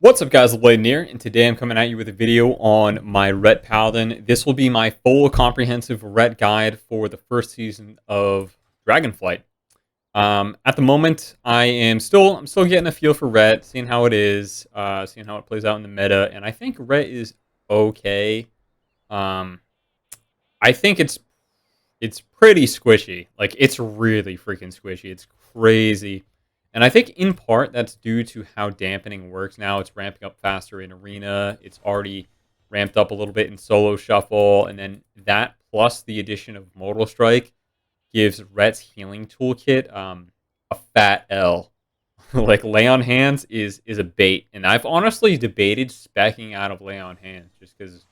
What's up guys, Blade here, and today I'm coming at you with a video on my Ret Paladin. This will be my full comprehensive Ret guide for the first season of Dragonflight. At the moment, I'm still getting a feel for Ret, seeing how it is, seeing how it plays out in the meta, and I think Ret is okay. Um, I think it's pretty squishy. Like, it's really freaking squishy. It's crazy. And I think in part that's due to how dampening works now. It's ramping up faster in Arena. It's already ramped up a little bit in Solo Shuffle. And then that plus the addition of Mortal Strike gives Ret's healing toolkit a fat L. Like, Lay on Hands is a bait. And I've honestly debated speccing out of Lay on Hands just because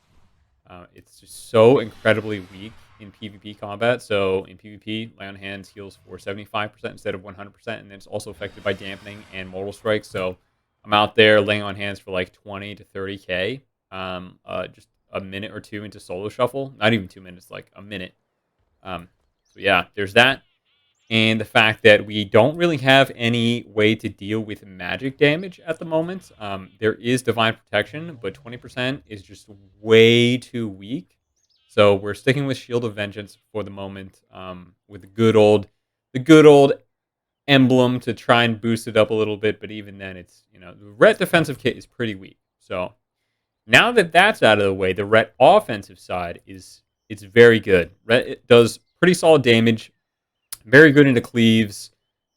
it's just so incredibly weak in PvP combat. So in PvP, Lay on Hands heals for 75% instead of 100%, and then it's also affected by dampening and mortal strike. So I'm out there laying on hands for like 20 to 30k, just a minute or two into Solo Shuffle. Not even 2 minutes, like a minute. So yeah, there's that. And the fact that we don't really have any way to deal with magic damage at the moment. There is Divine Protection, but 20% is just way too weak. So we're sticking with Shield of Vengeance for the moment, with the good old emblem to try and boost it up a little bit. But even then, it's, the Ret defensive kit is pretty weak. So now that that's out of the way, the Ret offensive side it's very good. Ret, it does pretty solid damage. Very good into cleaves,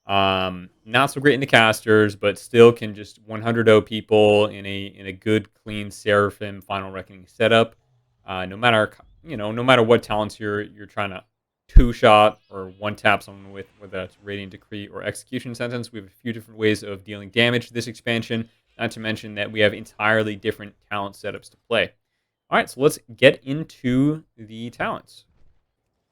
not so great into casters, but still can just 100-0 people in a good, clean Seraphim Final Reckoning setup. No matter what talents you're trying to two-shot or one-tap someone with, whether that's Radiant Decree or Execution Sentence. We have a few different ways of dealing damage to this expansion. Not to mention that we have entirely different talent setups to play. All right, so let's get into the talents.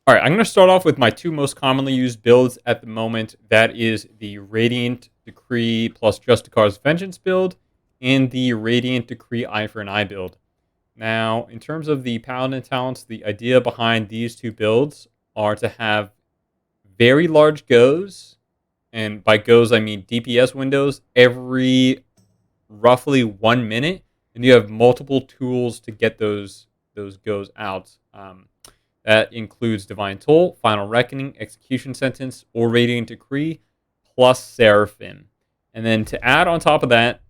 All right, I'm going to start off with my two most commonly used builds at the moment. That is the Radiant Decree plus Justicar's Vengeance build and the Radiant Decree Eye for an Eye build. Now, in terms of the Paladin talents, the idea behind these two builds are to have very large goes, and by goes I mean DPS windows, every roughly 1 minute, and you have multiple tools to get those goes out. That includes Divine Toll, Final Reckoning, Execution Sentence, or Radiant Decree, plus Seraphim. And then to add on top of that,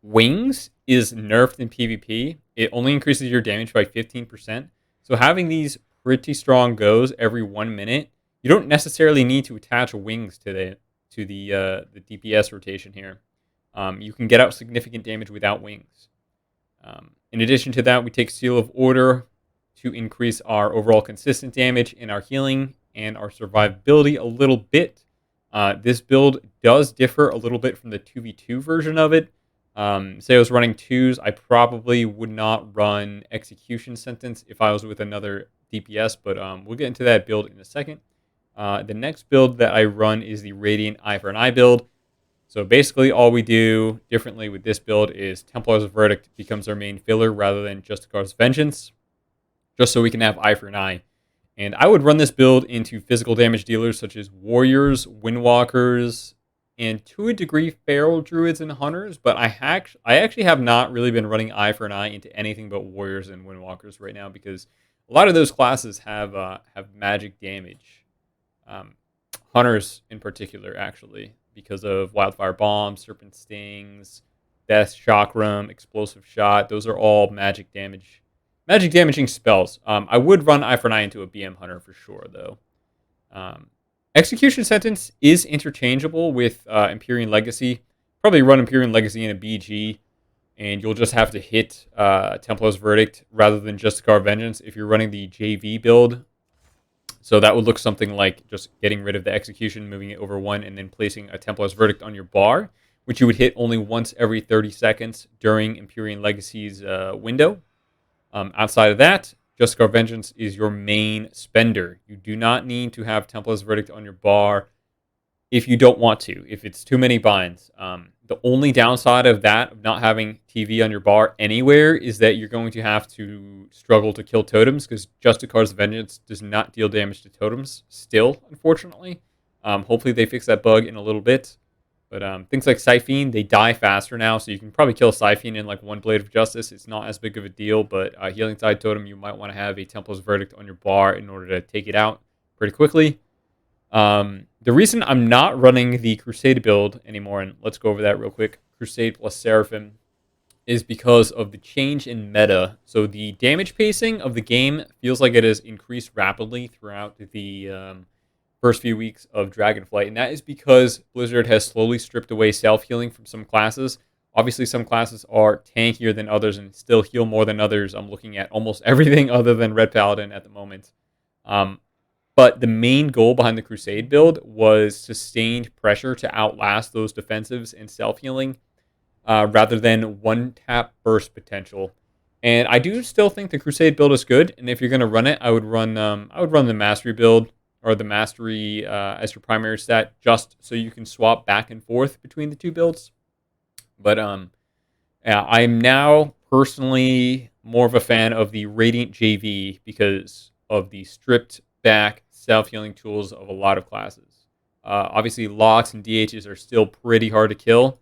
Wings is nerfed in PvP. It only increases your damage by 15%. So having these pretty strong goes every 1 minute, you don't necessarily need to attach Wings to the DPS rotation here. You can get out significant damage without Wings. In addition to that, we take Seal of Order to increase our overall consistent damage in our healing and our survivability a little bit. This build does differ a little bit from the 2v2 version of it. Say I was running 2s, I probably would not run Execution Sentence if I was with another DPS, but we'll get into that build in a second. The next build that I run is the Radiant Eye for an Eye build. So basically all we do differently with this build is Templar's Verdict becomes our main filler rather than Justicar's Vengeance, just so we can have Eye for an Eye. And I would run this build into physical damage dealers such as Warriors, Windwalkers, and to a degree Feral Druids and Hunters, but I actually have not really been running Eye for an Eye into anything but Warriors and Windwalkers right now, because a lot of those classes have magic damage. Hunters in particular, actually, because of Wildfire Bomb, Serpent Stings, Death Chakram, Explosive Shot. Those are all magic damaging spells. I would run Eye for an Eye into a BM Hunter for sure, though. Execution Sentence is interchangeable with Empyrean Legacy. Probably run Empyrean Legacy in a BG, and you'll just have to hit Templar's Verdict rather than Justicar Vengeance if you're running the JV build. So that would look something like just getting rid of the Execution, moving it over 1, and then placing a Templar's Verdict on your bar, which you would hit only once every 30 seconds during Empyrean Legacy's window. Outside of that, Justicar Vengeance is your main spender. You do not need to have Templar's Verdict on your bar if you don't want to, if it's too many binds. The only downside of that, of not having TV on your bar anywhere, is that you're going to have to struggle to kill totems, because Justicar's Vengeance does not deal damage to totems still, unfortunately. Hopefully they fix that bug in a little bit. But things like Siphene, they die faster now, so you can probably kill Siphene in like one Blade of Justice. It's not as big of a deal, but Healing Tide Totem, you might want to have a Templar's Verdict on your bar in order to take it out pretty quickly. The reason I'm not running the Crusade build anymore, and let's go over that real quick, Crusade plus Seraphim, is because of the change in meta. So the damage pacing of the game feels like it has increased rapidly throughout the first few weeks of Dragonflight, and that is because Blizzard has slowly stripped away self-healing from some classes. Obviously, some classes are tankier than others and still heal more than others. I'm looking at almost everything other than Red Paladin at the moment. But the main goal behind the Crusade build was sustained pressure to outlast those defensives and self-healing rather than one-tap burst potential. And I do still think the Crusade build is good, and if you're going to run it, I would run the Mastery build, or the Mastery as your primary stat, just so you can swap back and forth between the two builds. But yeah, I'm now personally more of a fan of the Radiant JV because of the stripped back self-healing tools of a lot of classes. Obviously, locks and DHs are still pretty hard to kill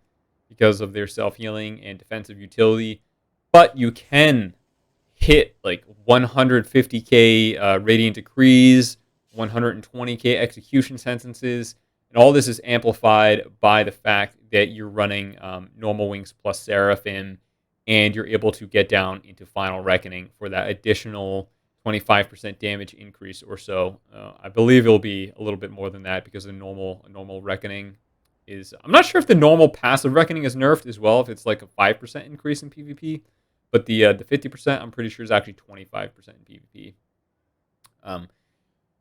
because of their self-healing and defensive utility, but you can hit like 150k Radiant Decrees, 120k execution sentences, and all this is amplified by the fact that you're running normal wings plus Seraphim, and you're able to get down into Final Reckoning for that additional 25% damage increase or so. I believe it'll be a little bit more than that because the normal Reckoning is... I'm not sure if the normal passive Reckoning is nerfed as well, if it's like a 5% increase in PvP, but the 50% I'm pretty sure is actually 25% in PvP.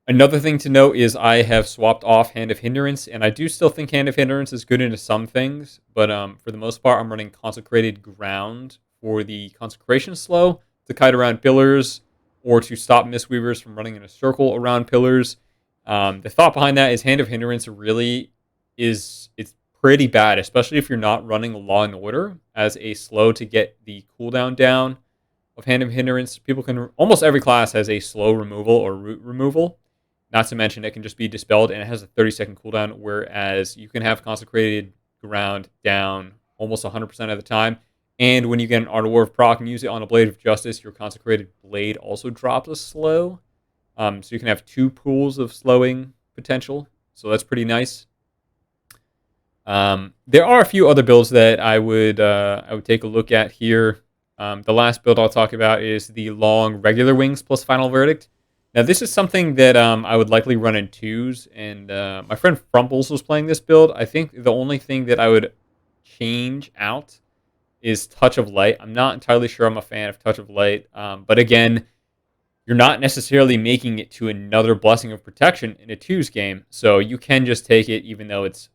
Another thing to note is I have swapped off Hand of Hindrance, and I do still think Hand of Hindrance is good into some things, but for the most part, I'm running Consecrated Ground for the Consecration slow to kite around pillars or to stop Mistweavers from running in a circle around pillars. The thought behind that is Hand of Hindrance really it's pretty bad, especially if you're not running Law and Order as a slow to get the cooldown down of Hand of Hindrance. Almost every class has a slow removal or root removal. Not to mention, it can just be dispelled, and it has a 30-second cooldown, whereas you can have Consecrated Ground down almost 100% of the time. And when you get an Art of War of proc and use it on a Blade of Justice, your Consecrated Blade also drops a slow. So you can have two pools of slowing potential. So that's pretty nice. There are a few other builds that I would take a look at here. The last build I'll talk about is the long regular wings plus Final Verdict. Now, this is something that I would likely run in twos, and my friend Frumbles was playing this build. I think the only thing that I would change out is Touch of Light. I'm not entirely sure I'm a fan of Touch of Light, but again, you're not necessarily making it to another Blessing of Protection in a twos game, so you can just take it even though it's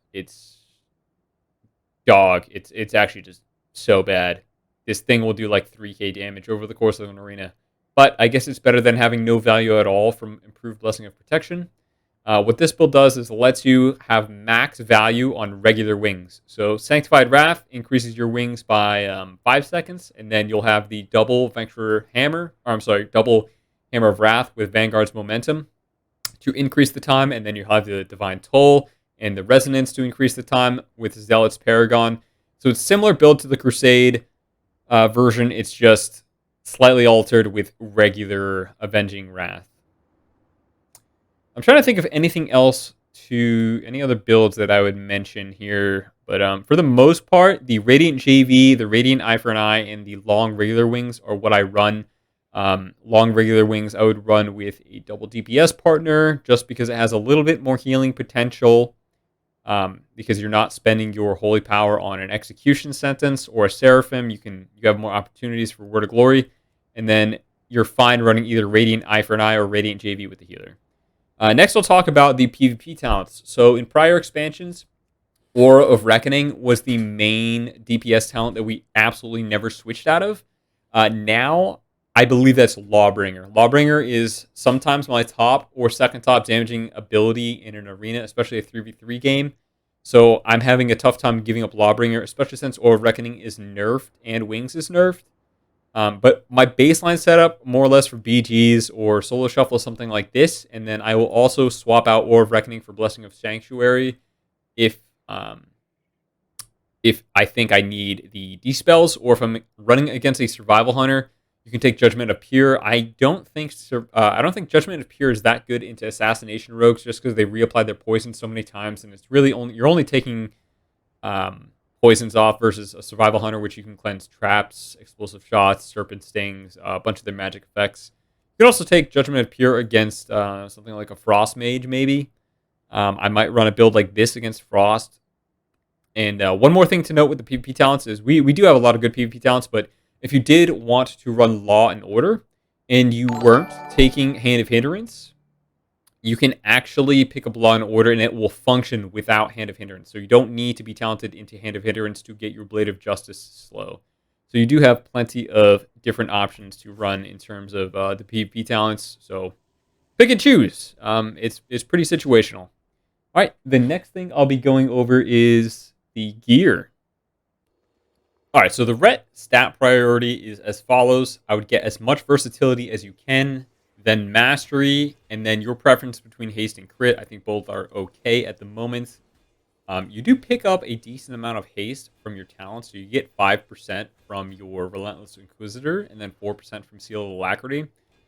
dog. It's actually just so bad. This thing will do like 3k damage over the course of an arena. But I guess it's better than having no value at all from improved Blessing of Protection. What this build does is it lets you have max value on regular wings. So Sanctified Wrath increases your wings by 5 seconds, and then you'll have the double Hammer of Wrath with Vanguard's Momentum to increase the time, and then you have the Divine Toll and the Resonance to increase the time with Zealot's Paragon. So it's similar build to the Crusade version. It's just slightly altered with regular Avenging Wrath. I'm trying to think of anything else any other builds that I would mention here. But for the most part, the Radiant JV, the Radiant Eye for an Eye, and the long regular wings are what I run. Long regular wings I would run with a double DPS partner just because it has a little bit more healing potential. Because you're not spending your holy power on an execution sentence or a Seraphim, you have more opportunities for Word of Glory, and then you're fine running either Radiant Eye for an Eye or Radiant JV with the healer. Next, I'll talk about the PvP talents. So in prior expansions, Aura of Reckoning was the main DPS talent that we absolutely never switched out of. Now, I believe that's Lawbringer. Lawbringer is sometimes my top or second top damaging ability in an arena, especially a 3v3 game. So I'm having a tough time giving up Lawbringer, especially since Aura of Reckoning is nerfed and Wings is nerfed. But my baseline setup, more or less for BGs or Solo Shuffle, something like this. And then I will also swap out Aura of Reckoning for Blessing of Sanctuary if if I think I need the dispels, or if I'm running against a survival hunter, you can take Judgment of Pure. I don't think Judgment of Pure is that good into assassination rogues, just because they reapply their poison so many times, and it's really you're only taking poisons off versus a survival hunter, which you can cleanse traps, explosive shots, serpent stings, a bunch of their magic effects. You can also take Judgment of Pure against something like a Frost Mage, maybe. I might run a build like this against Frost. And one more thing to note with the PvP talents is we do have a lot of good PvP talents, but if you did want to run Law and Order and you weren't taking Hand of Hindrance, you can actually pick up Law and Order and it will function without Hand of Hindrance. So you don't need to be talented into Hand of Hindrance to get your Blade of Justice slow. So you do have plenty of different options to run in terms of the PvP talents. So pick and choose. It's pretty situational. All right, the next thing I'll be going over is the gear. All right, so the Ret stat priority is as follows. I would get as much versatility as you can, then mastery, and then your preference between haste and crit. I think both are okay at the moment. You do pick up a decent amount of haste from your talents, so you get 5% from your Relentless Inquisitor, and then 4% from Seal of Alacrity.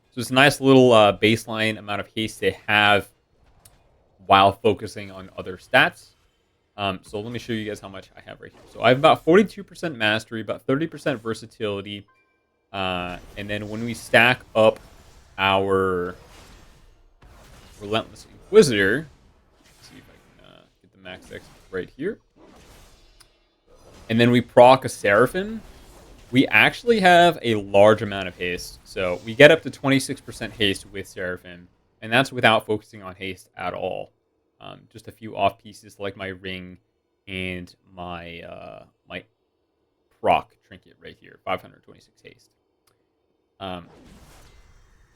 So it's a nice little baseline amount of haste they have while focusing on other stats. So let me show you guys how much I have right here. So I have about 42% mastery, about 30% versatility. And then when we stack up our Relentless Inquisitor, let's see if I can get the max X right here. And then we proc a Seraphim. We actually have a large amount of haste. So we get up to 26% haste with Seraphim. And that's without focusing on haste at all. Just a few off pieces like my ring and my my proc trinket right here, 526 haste.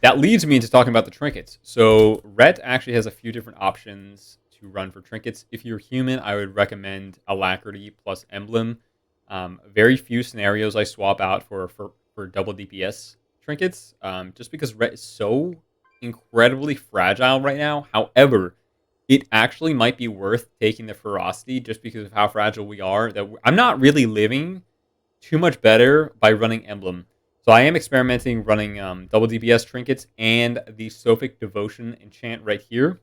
That leads me into talking about the trinkets. So Ret actually has a few different options to run for trinkets. If you're human, I would recommend Alacrity plus Emblem. Very few scenarios I swap out for double DPS trinkets, just because Ret is so incredibly fragile right now. However, it actually might be worth taking the Ferocity just because of how fragile we are. I'm not really living too much better by running Emblem. So I am experimenting running double DPS trinkets and the Sophic Devotion enchant right here.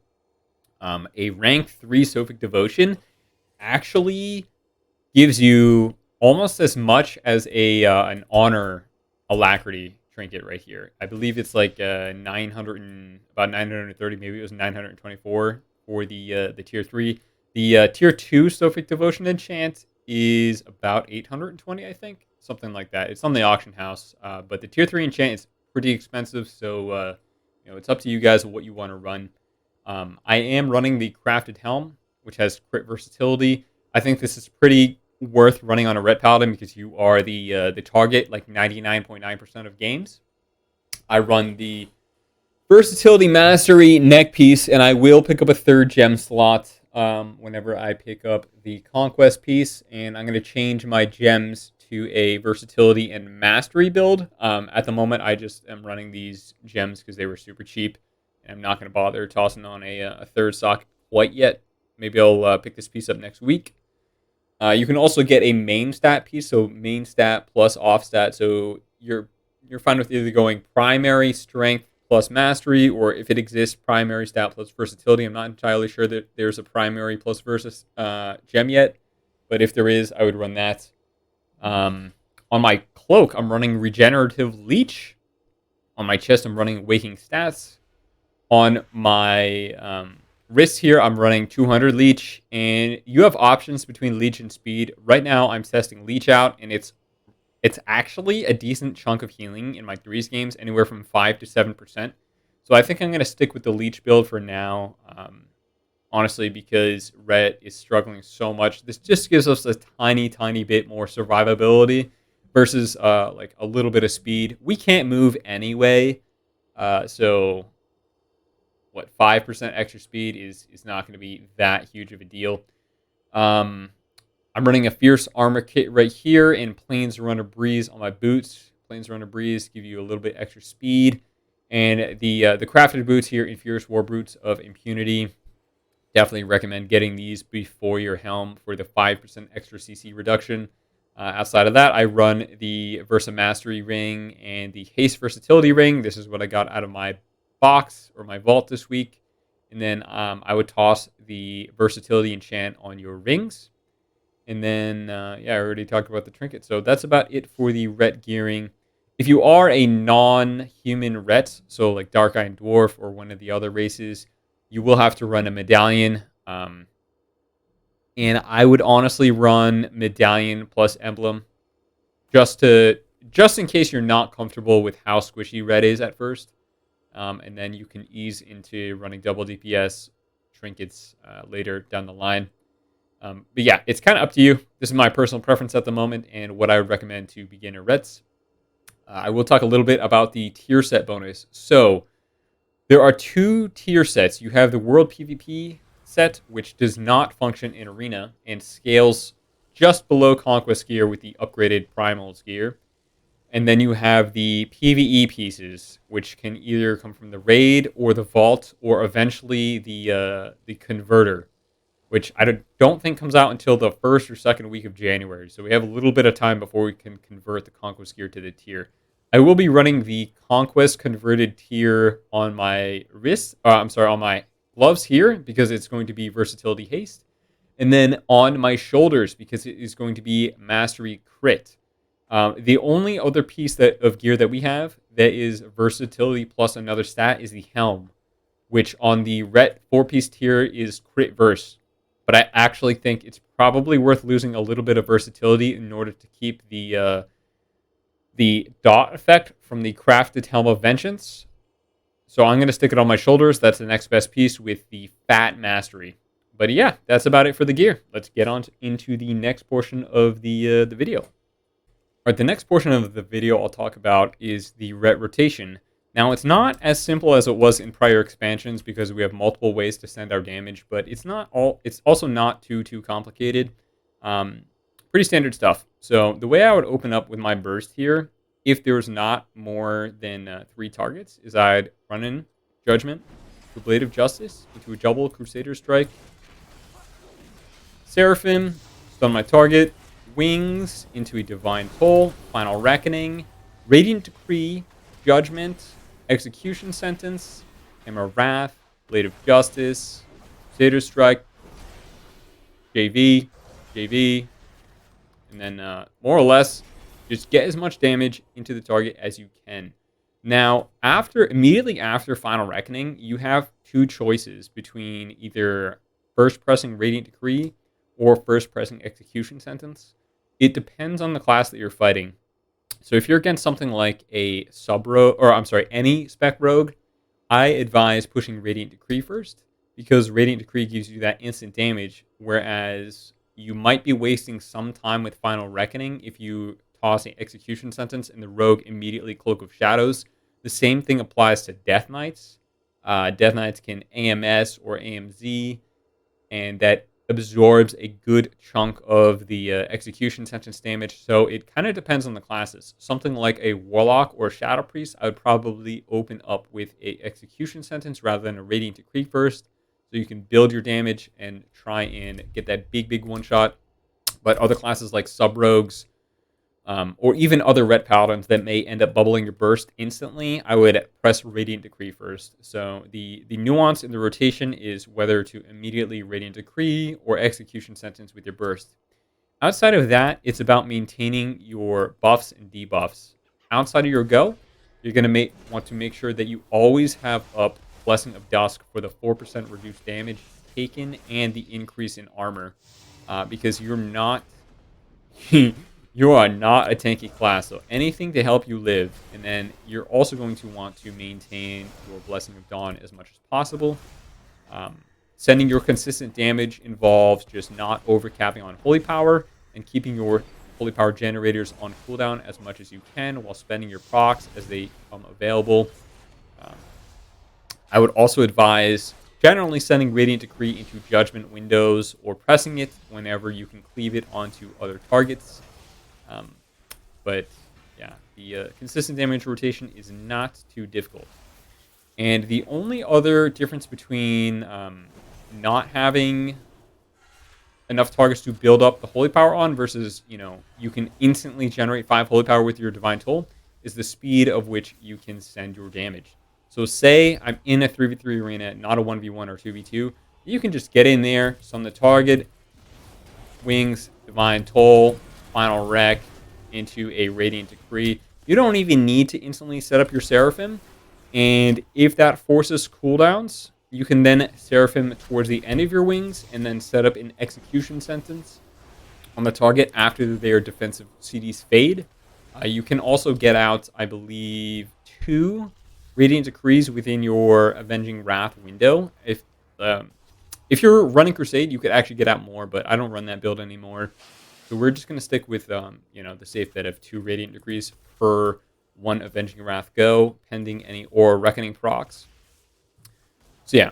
A rank 3 Sophic Devotion actually gives you almost as much as an Honor Alacrity trinket right here. I believe it's like about 930, maybe it was 924 for the tier 3. The tier 2 Sophic Devotion enchant is about 820, I think. Something like that. It's on the auction house. But the tier 3 enchant is pretty expensive, so it's up to you guys what you want to run. I am running the Crafted Helm, which has crit versatility. I think this is pretty worth running on a Ret Paladin because you are the target like 99.9% of games. I run the Versatility Mastery neck piece, and I will pick up a third gem slot whenever I pick up the Conquest piece, and I'm going to change my gems to a Versatility and Mastery build. At the moment, I just am running these gems because they were super cheap, and I'm not going to bother tossing on a third sock quite yet. Maybe I'll pick this piece up next week. You can also get a main stat piece, so main stat plus off stat, so you're fine with either going primary strength plus mastery, or if it exists, primary stat plus versatility. I'm not entirely sure that there's a primary plus versus gem yet, but if there is, I would run that. On my cloak, I'm running Regenerative Leech. On my chest, I'm running Waking Stats. On my wrist here, I'm running 200 Leech, and you have options between Leech and Speed. Right now, I'm testing Leech out, and it's actually a decent chunk of healing in my threes games, anywhere from 5 to 7%. So I think I'm going to stick with the Leech build for now, honestly, because Ret is struggling so much. This just gives us a tiny, tiny bit more survivability versus like a little bit of speed. We can't move anyway, so what, 5% extra speed is not going to be that huge of a deal. I'm running a Fierce Armor kit right here and Plains Runner Breeze on my boots. Plains Runner Breeze give you a little bit extra speed. And the crafted boots here in Fierce War Boots of Impunity Definitely recommend getting these before your helm for the 5% extra CC reduction. Outside of that, I run the Versa Mastery ring and the Haste Versatility ring. This is what I got out of my box or my vault this week. And then I would toss the Versatility enchant on your rings. And then, yeah, I already talked about the trinket. So that's about it for the ret gearing. If you are a non-human ret, so like Dark Iron Dwarf or one of the other races, you will have to run a medallion. And I would honestly run medallion plus emblem just in case you're not comfortable with how squishy red is at first. And then you can ease into running double DPS trinkets later down the line. But yeah, it's kind of up to you. This is my personal preference at the moment and what I would recommend to beginner rets. I will talk a little bit about the tier set bonus. So there are 2 tier sets. You have the World PvP set, which does not function in Arena and scales just below Conquest gear with the upgraded Primals gear. And then you have the PvE pieces, which can either come from the Raid or the Vault or eventually the Converter, which I don't think comes out until the 1st or 2nd week of January. So we have a little bit of time before we can convert the Conquest gear to the tier. I will be running the Conquest converted tier on my on my gloves here because it's going to be Versatility Haste. And then on my shoulders because it is going to be Mastery Crit. The only other piece of gear that we have that is Versatility plus another stat is the Helm, which on the Ret 4-piece tier is Crit Verse. But I actually think it's probably worth losing a little bit of versatility in order to keep the dot effect from the crafted Helm of Vengeance. So I'm going to stick it on my shoulders. That's the next best piece with the Fat Mastery. But yeah, that's about it for the gear. Let's get on into the next portion of the video. All right, the next portion of the video I'll talk about is the ret rotation. Now, it's not as simple as it was in prior expansions because we have multiple ways to send our damage, but it's also not too complicated. Pretty standard stuff. So the way I would open up with my burst here, if there's not more than 3 targets, is I'd run in Judgment, the Blade of Justice, into a double Crusader Strike, Seraphim, stun my target, Wings into a Divine Pull, Final Reckoning, Radiant Decree, Judgment, Execution Sentence, Hammer of Wrath, Blade of Justice, Crusader Strike, JV, and then more or less just get as much damage into the target as you can. Now, immediately after Final Reckoning, you have 2 choices between either first pressing Radiant Decree or first pressing Execution Sentence. It depends on the class that you're fighting. So if you're against something like a any spec rogue, I advise pushing Radiant Decree first because Radiant Decree gives you that instant damage, whereas you might be wasting some time with Final Reckoning if you toss an Execution Sentence and the rogue immediately Cloak of Shadows. The same thing applies to Death Knights. Death Knights can AMS or AMZ, and that absorbs a good chunk of the Execution Sentence damage. So it kind of depends on the classes. Something like a Warlock or a Shadow Priest, I would probably open up with a Execution Sentence rather than a Radiant Decree first, so you can build your damage and try and get that big one-shot. But other classes like Sub-Rogues, or even other Ret Paladins that may end up bubbling your burst instantly, I would press Radiant Decree first. So the nuance in the rotation is whether to immediately Radiant Decree or Execution Sentence with your burst. Outside of that, it's about maintaining your buffs and debuffs. Outside of your go, you're going to want to make sure that you always have up Blessing of Dusk for the 4% reduced damage taken and the increase in armor, because you're not... You are not a tanky class, so anything to help you live. And then you're also going to want to maintain your Blessing of Dawn as much as possible. Sending your consistent damage involves just not overcapping on Holy Power and keeping your Holy Power generators on cooldown as much as you can while spending your procs as they become available. I would also advise generally sending Radiant Decree into Judgment windows or pressing it whenever you can cleave it onto other targets. But yeah, the consistent damage rotation is not too difficult. And the only other difference between not having enough targets to build up the holy power on versus, you can instantly generate 5 holy power with your divine toll is the speed of which you can send your damage. So say I'm in a 3v3 arena, not a 1v1 or 2v2. You can just get in there, stun the target, wings, divine toll, final wreck into a radiant decree. You don't even need to instantly set up your seraphim. And if that forces cooldowns, you can then seraphim towards the end of your wings and then set up an execution sentence on the target after their defensive CDs fade. You can also get out, I believe, 2 Radiant Decrees within your Avenging Wrath window. If you're running Crusade, you could actually get out more, but I don't run that build anymore. So we're just going to stick with, the safe bet of 2 Radiant Decrees per 1 Avenging Wrath go, pending any Aura Reckoning procs. So yeah,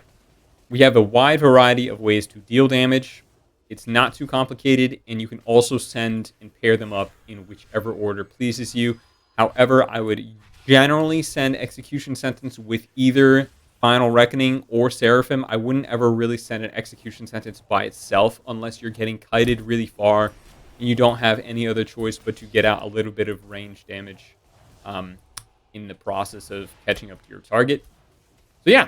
we have a wide variety of ways to deal damage. It's not too complicated, and you can also send and pair them up in whichever order pleases you. However, I would generally send Execution Sentence with either Final Reckoning or Seraphim. I wouldn't ever really send an Execution Sentence by itself unless you're getting kited really far and you don't have any other choice but to get out a little bit of range damage in the process of catching up to your target. So yeah.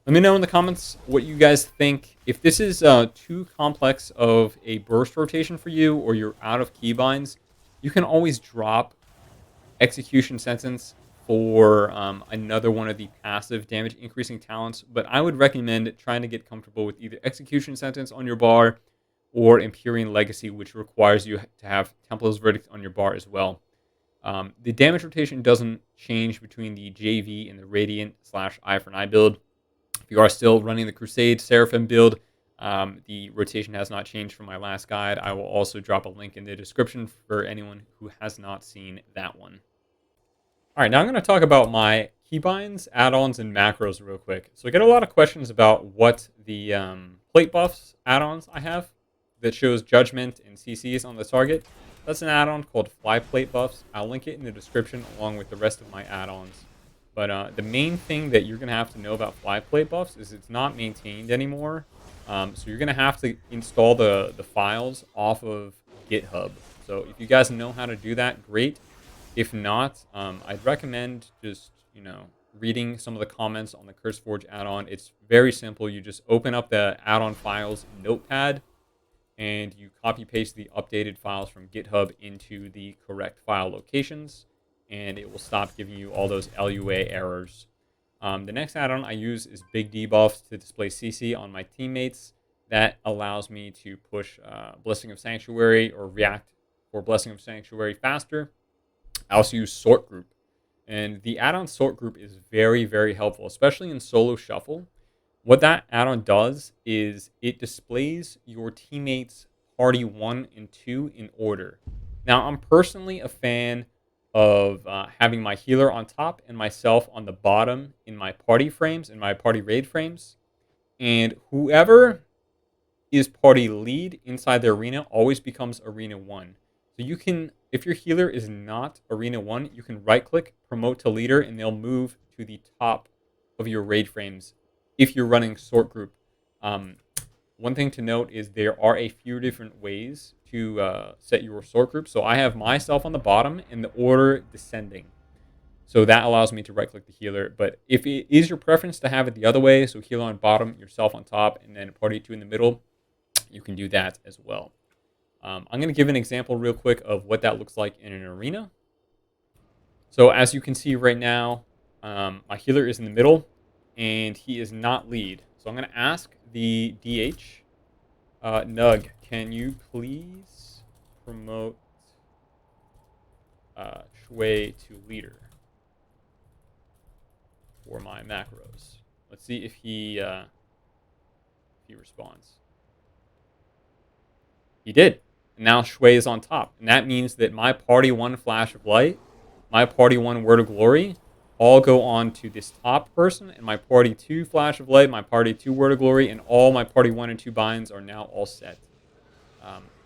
Let me know in the comments what you guys think. If this is too complex of a burst rotation for you or you're out of keybinds, you can always drop Execution Sentence for another one of the passive damage increasing talents. But I would recommend trying to get comfortable with either Execution Sentence on your bar or Empyrean Legacy, which requires you to have Templar's Verdict on your bar as well. The damage rotation doesn't change between the JV and the Radiant / Eye for an Eye build. If you are still running the Crusade Seraphim build, the rotation has not changed from my last guide. I will also drop a link in the description for anyone who has not seen that one. All right, now I'm going to talk about my keybinds, add-ons, and macros real quick. So I get a lot of questions about what the plate buffs add-ons I have that shows judgment and CCs on the target. That's an add-on called Fly Plate Buffs. I'll link it in the description along with the rest of my add-ons. But the main thing that you're going to have to know about Fly Plate buffs is it's not maintained anymore. So you're going to have to install the files off of GitHub. So if you guys know how to do that, great. If not, I'd recommend just, reading some of the comments on the CurseForge add-on. It's very simple. You just open up the add-on files in Notepad, and you copy-paste the updated files from GitHub into the correct file locations, and it will stop giving you all those LUA errors. The next add-on I use is Big Debuffs to display CC on my teammates. That allows me to push Blessing of Sanctuary or react for Blessing of Sanctuary faster. I also use Sort Group. And the add-on Sort Group is very, very helpful, especially in solo shuffle. What that add-on does is it displays your teammates' party 1 and 2 in order. Now, I'm personally a fan of having my healer on top and myself on the bottom in my party frames, in my party raid frames. And whoever is party lead inside the arena always becomes Arena 1. So you can, if your healer is not Arena 1, you can right-click, promote to leader, and they'll move to the top of your raid frames if you're running Sort Group. One thing to note is there are a few different ways to set your Sort Group. So I have myself on the bottom and the order descending. So that allows me to right-click the healer. But if it is your preference to have it the other way, so healer on bottom, yourself on top, and then party 2 in the middle, you can do that as well. I'm going to give an example real quick of what that looks like in an arena. So as you can see right now, my healer is in the middle, and he is not lead. So I'm going to ask the DH, Nug, can you please promote Shui to leader for my macros? Let's see if he responds. He did. And now Shui is on top. And that means that my party 1 Flash of Light, my party 1 Word of Glory, all go on to this top person, and my party 2 Flash of Light, my party 2 Word of Glory, and all my party 1 and 2 binds are now all set.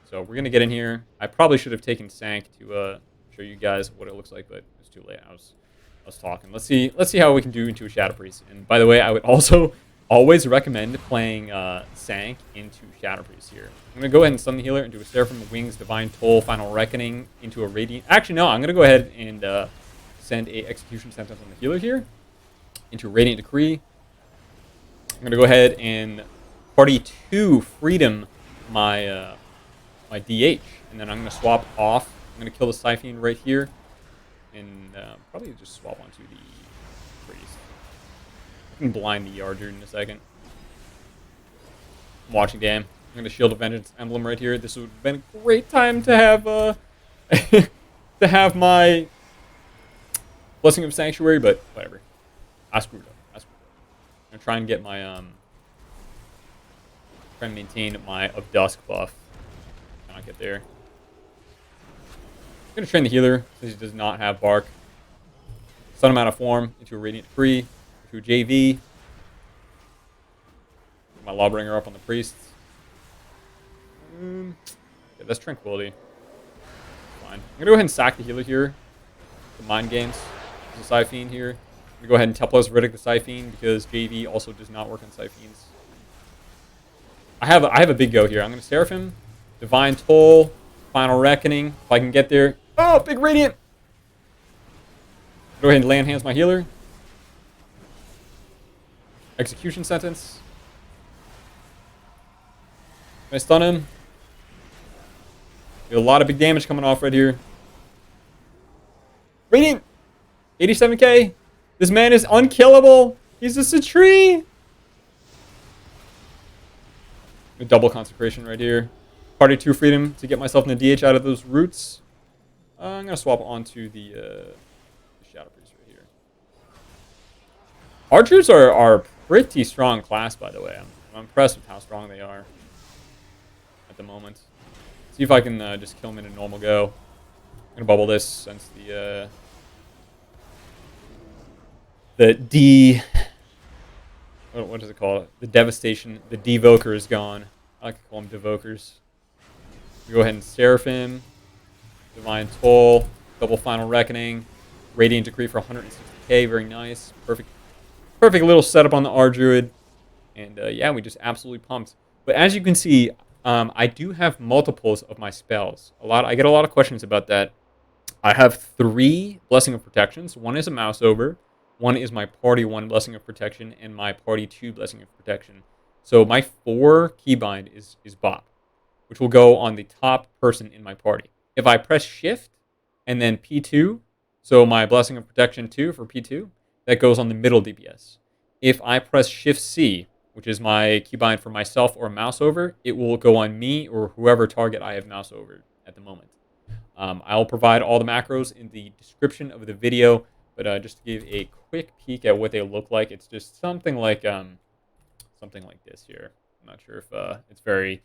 So we're going to get in here. I probably should have taken Sank to show you guys what it looks like, but it's too late. I was talking. Let's see how we can do into a Shadow Priest. And by the way, I would also always recommend playing Sank into Shadow Priest here. I'm going to go ahead and stun the healer into a Seraphim of Wings, Divine Toll, Final Reckoning, into a Radiant. Actually, no, I'm going to go ahead and send a Execution Sentence on the healer here, into Radiant Decree. I'm going to go ahead and party 2 Freedom my my DH, and then I'm going to swap off. I'm going to kill the Siphon right here, and probably just swap onto the Priest. I can blind the Yarder in a second. I'm watching Dan. I'm going to Shield of Vengeance emblem right here. This would have been a great time to have to have my Blessing of Sanctuary, but whatever. I screwed up. I'm going to try and get my try and maintain my of Dusk buff. Cannot get there. I'm going to train the healer since he does not have Bark. Stun him out of form into a Radiant Decree, into a JV. Put my Lawbringer up on the Priests. Yeah, that's Tranquility. Fine. I'm going to go ahead and sack the healer here. The Mind Games. There's a Siphon here. I'm going to go ahead and Templar's Riddick the Siphon because JV also does not work on Siphons. I have a big go here. I'm going to Seraphim, Divine Toll, Final Reckoning. If I can get there. Oh, big Radiant! Go ahead and land hands my healer. Execution Sentence. I stun him. Get a lot of big damage coming off right here. Radiant! 87k! This man is unkillable! He's just a tree! A double Consecration right here. Party 2 Freedom to get myself in the DH out of those roots. I'm going to swap onto the Shadow Priest right here. Archers are a pretty strong class, by the way. I'm impressed with how strong they are at the moment. See if I can just kill him in a normal go. I'm going to bubble this since what is it called? The Devastation. The Devoker is gone. I like to call them Devokers. We go ahead and Seraphim. Divine Toll. Double Final Reckoning. Radiant Decree for 160k. Very nice. Perfect little setup on the R-Druid. And yeah, we just absolutely pumped. But as you can see, I do have multiples of my spells. I get a lot of questions about that. I have 3 Blessing of Protections. One is a mouseover. One is my party 1 Blessing of Protection, and my party 2 Blessing of Protection. So my 4 Keybind is Bop, which will go on the top person in my party. If I press Shift and then P2, so my Blessing of Protection 2 for P2, that goes on the middle DPS. If I press Shift C, which is my Keybind for myself or mouseover, it will go on me or whoever target I have mouseover at the moment. I'll provide all the macros in the description of the video. But just to give a quick peek at what they look like, it's just something like this here. I'm not sure if it's very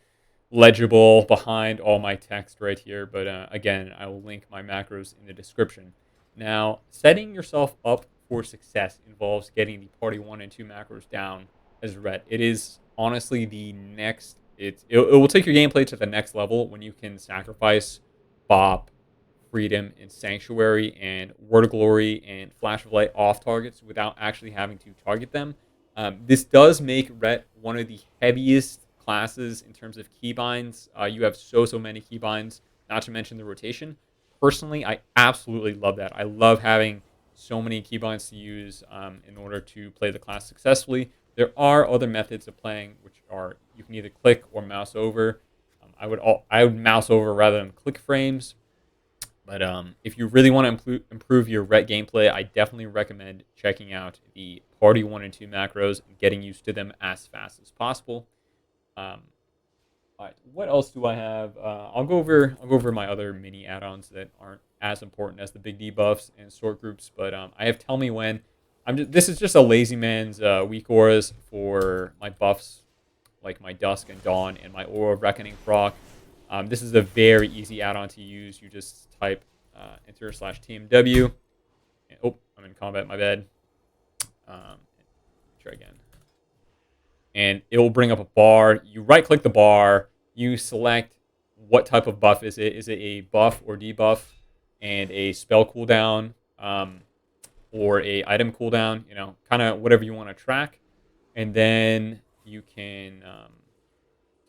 legible behind all my text right here, but again, I will link my macros in the description. Now, setting yourself up for success involves getting the party 1 and 2 macros down as red. It is honestly the next. It will take your gameplay to the next level when you can sacrifice Bop, Freedom, and Sanctuary, and Word of Glory, and Flash of Light off targets without actually having to target them. This does make Ret one of the heaviest classes in terms of keybinds. You have so many keybinds, not to mention the rotation. Personally, I absolutely love that. I love having so many keybinds to use in order to play the class successfully. There are other methods of playing, which are you can either click or mouse over. I would mouse over rather than click frames. But if you really want to improve your Ret gameplay, I definitely recommend checking out the Party 1 and 2 macros and getting used to them as fast as possible. All right, what else do I have? I'll go over my other mini add-ons that aren't as important as the big debuffs and sword groups. But I have Tell Me When. This is just a lazy man's weak auras for my buffs, like my Dusk and Dawn and my Aura of Reckoning proc. This is a very easy add-on to use. You just type enter/TMW. And, oh, I'm in combat, my bad. Try again. And it will bring up a bar. You right-click the bar. You select what type of buff is it. Is it a buff or debuff? And a spell cooldown or a item cooldown. You know, kind of whatever you want to track. and then you can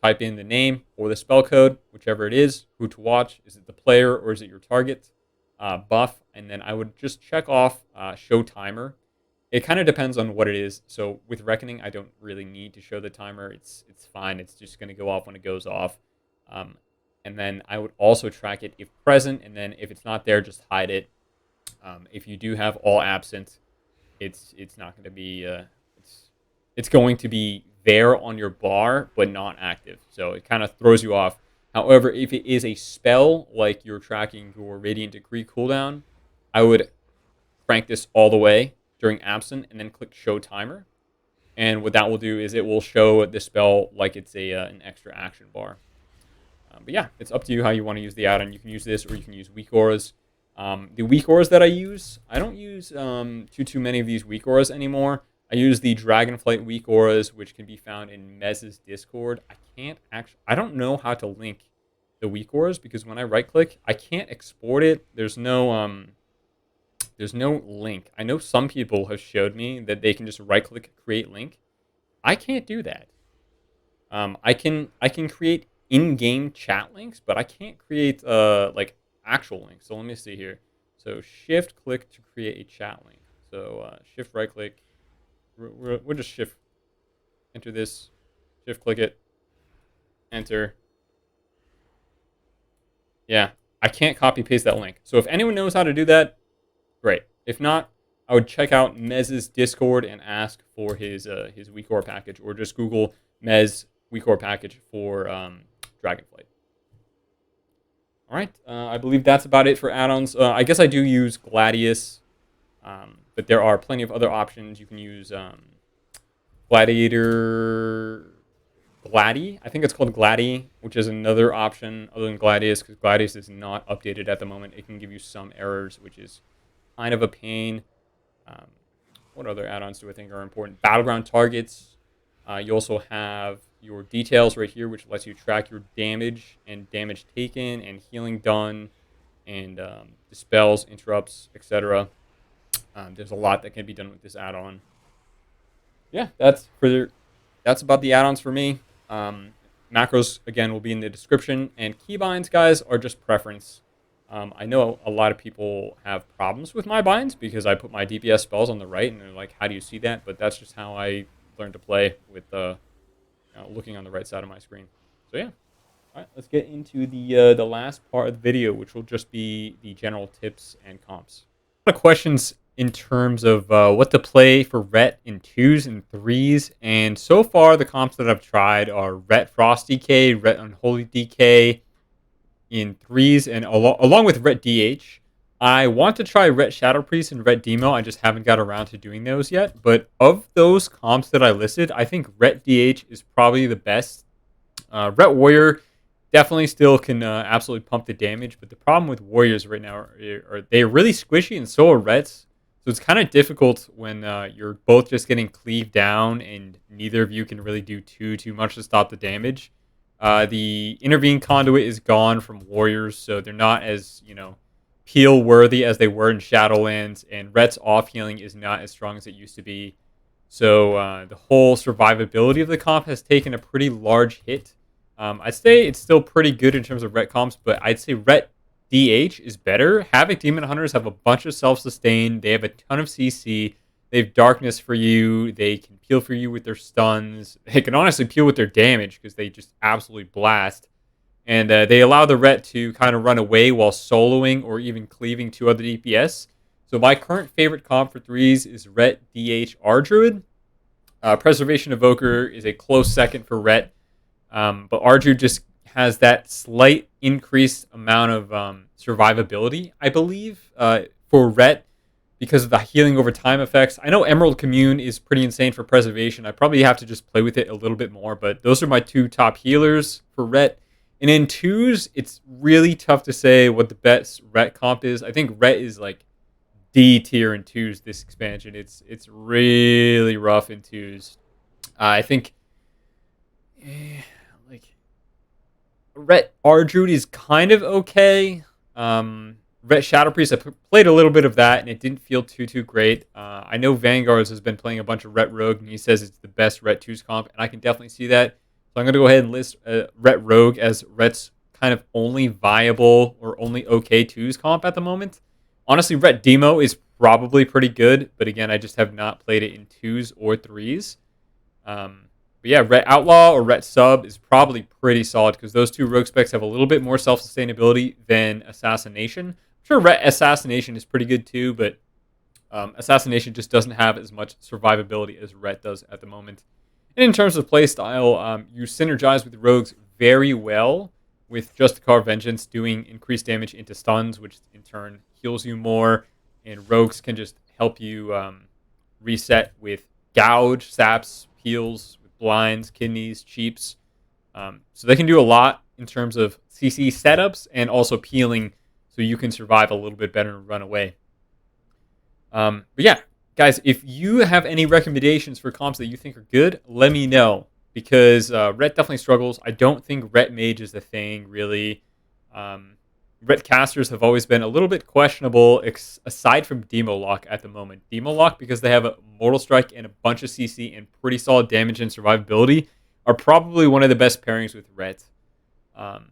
type in the name or the spell code, whichever it is, who to watch. Is it the player or is it your target? Buff, and then I would just check off show timer. It kind of depends on what it is. So with Reckoning, I don't really need to show the timer. It's fine. It's just going to go off when it goes off. Um, and then I would also track it if present, and then if it's not there, just hide it. If you do have all absent, it's not going to be it's going to be there on your bar but not active. So it kind of throws you off. However, if it is a spell like you're tracking your Radiant Decree cooldown, I would crank this all the way during absent and then click show timer. And what that will do is it will show the spell like it's an extra action bar. But yeah, it's up to you how you want to use the add-on. You can use this or you can use weak auras. The weak auras that I use, I don't use too many of these weak auras anymore. I use the Dragonflight weak auras, which can be found in Mez's Discord. I don't know how to link the weak auras because when I right click, I can't export it. There's no link. I know some people have showed me that they can just right click create link. I can't do that. I can create in-game chat links, but I can't create like actual links. So let me see here. So shift click to create a chat link. So shift right click. We'll just shift enter this, shift click it, enter. Yeah, I can't copy paste that link. So if anyone knows how to do that, great. If not, I would check out Mez's Discord and ask for his weak aura package, or just Google Mez weak aura package for Dragonflight. All right, I believe that's about it for add-ons. I guess I do use Gladius, but there are plenty of other options. You can use Gladiator, I think it's called Gladi, which is another option other than Gladius, because Gladius is not updated at the moment. It can give you some errors, which is kind of a pain. What other add-ons do I think are important? Battleground targets. You also have your details right here, which lets you track your damage and damage taken and healing done and dispels, interrupts, etc. There's a lot that can be done with this add-on. Yeah, that's about the add-ons for me. Macros, again, will be in the description. And keybinds, guys, are just preference. I know a lot of people have problems with my binds because I put my DPS spells on the right, and they're like, how do you see that? But that's just how I learned to play with looking on the right side of my screen. So yeah. All right, let's get into the last part of the video, which will just be the general tips and comps. A lot of questions in terms of what to play for Ret in 2s and 3s, and so far the comps that I've tried are Ret Frost DK, Ret Unholy DK in 3s, and along with Ret DH. I want to try Ret Shadow Priest and Ret Demo. I just haven't got around to doing those yet. But of those comps that I listed, I think Ret DH is probably the best. Ret Warrior definitely still can absolutely pump the damage. But the problem with Warriors right now are they're really squishy, and so are Rets. So it's kind of difficult when you're both just getting cleaved down and neither of you can really do too much to stop the damage. The Intervene Conduit is gone from Warriors, so they're not as, peel worthy as they were in Shadowlands, and Ret's off healing is not as strong as it used to be. So the whole survivability of the comp has taken a pretty large hit. I'd say it's still pretty good in terms of Ret comps, but I'd say Ret DH is better. Havoc Demon Hunters have a bunch of self-sustain. They have a ton of CC. They have Darkness for you. They can peel for you with their stuns. They can honestly peel with their damage because they just absolutely blast. And they allow the Ret to kind of run away while soloing or even cleaving to other DPS. So my current favorite comp for 3s is Ret DH Ardruid. Preservation Evoker is a close second for Ret. But Ardruid just has that slight increased amount of survivability, I believe, for Ret because of the healing over time effects. I know Emerald Commune is pretty insane for preservation. I probably have to just play with it a little bit more, but those are my two top healers for Ret. And in 2s, it's really tough to say what the best Ret comp is. I think Ret is like D tier in 2s this expansion. It's really rough in 2s. I think Ret Ardruid is kind of okay. Ret Shadow Priest, I played a little bit of that, and it didn't feel too great. I know Vanguards has been playing a bunch of Ret Rogue, and he says it's the best Ret 2's comp, and I can definitely see that. So I'm going to go ahead and list Ret Rogue as Ret's kind of only viable or only okay 2's comp at the moment. Honestly, Ret Demo is probably pretty good, but again, I just have not played it in 2's or 3's. But yeah, Ret Outlaw or Ret Sub is probably pretty solid because those two rogue specs have a little bit more self-sustainability than Assassination. I'm sure Ret Assassination is pretty good too, but Assassination just doesn't have as much survivability as Ret does at the moment. And in terms of playstyle, you synergize with rogues very well, with Justicar Vengeance doing increased damage into stuns, which in turn heals you more, and rogues can just help you reset with Gouge, Saps, Heals, blinds, kidneys, cheaps. So they can do a lot in terms of CC setups and also peeling so you can survive a little bit better and run away. But yeah, guys, if you have any recommendations for comps that you think are good, let me know. Because Ret definitely struggles. I don't think Ret Mage is the thing, really. Ret Casters have always been a little bit questionable, aside from Demo Lock at the moment. Demo Lock, because they have a Mortal Strike and a bunch of CC and pretty solid damage and survivability, are probably one of the best pairings with Ret. But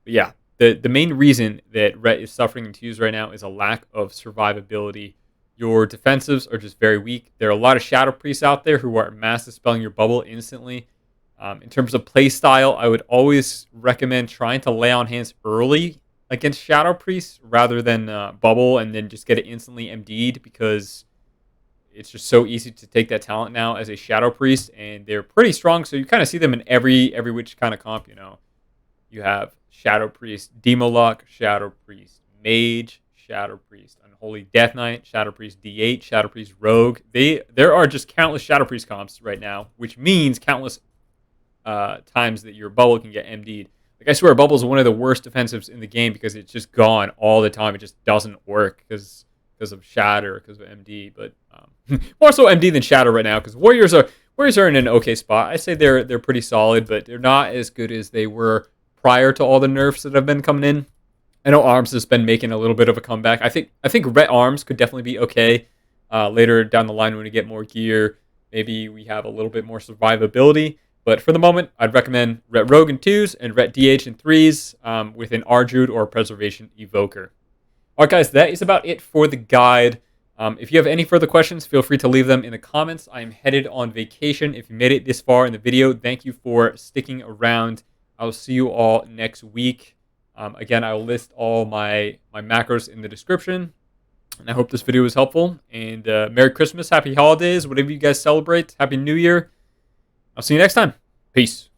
yeah, the main reason that Ret is suffering in 2s right now is a lack of survivability. Your defensives are just very weak. There are a lot of Shadow Priests out there who are mass dispelling your bubble instantly. In terms of play style, I would always recommend trying to lay on hands early against Shadow Priests rather than bubble and then just get it instantly MD'd, because it's just so easy to take that talent now as a Shadow Priest, and they're pretty strong, so you kind of see them in every which kind of comp, you know. You have Shadow Priest Demo Lock, Shadow Priest Mage, Shadow Priest Unholy Death Knight, Shadow Priest D8, Shadow Priest Rogue. There are just countless Shadow Priest comps right now, which means countless times that your bubble can get MD'd. Like, I swear, bubble is one of the worst defensives in the game because it's just gone all the time. It just doesn't work because of Shatter, because of MD. But more so MD than Shatter right now, because Warriors are in an okay spot. I say they're pretty solid, but they're not as good as they were prior to all the nerfs that have been coming in. I know Arms has been making a little bit of a comeback. I think Ret Arms could definitely be okay later down the line when we get more gear. Maybe we have a little bit more survivability. But for the moment, I'd recommend Ret Rogue in 2s and Ret DH in 3s with an Arjude or Preservation Evoker. All right, guys, that is about it for the guide. If you have any further questions, feel free to leave them in the comments. I am headed on vacation. If you made it this far in the video, thank you for sticking around. I'll see you all next week. Again, I will list all my macros in the description. And I hope this video was helpful. And Merry Christmas, Happy Holidays, whatever you guys celebrate. Happy New Year. I'll see you next time. Peace.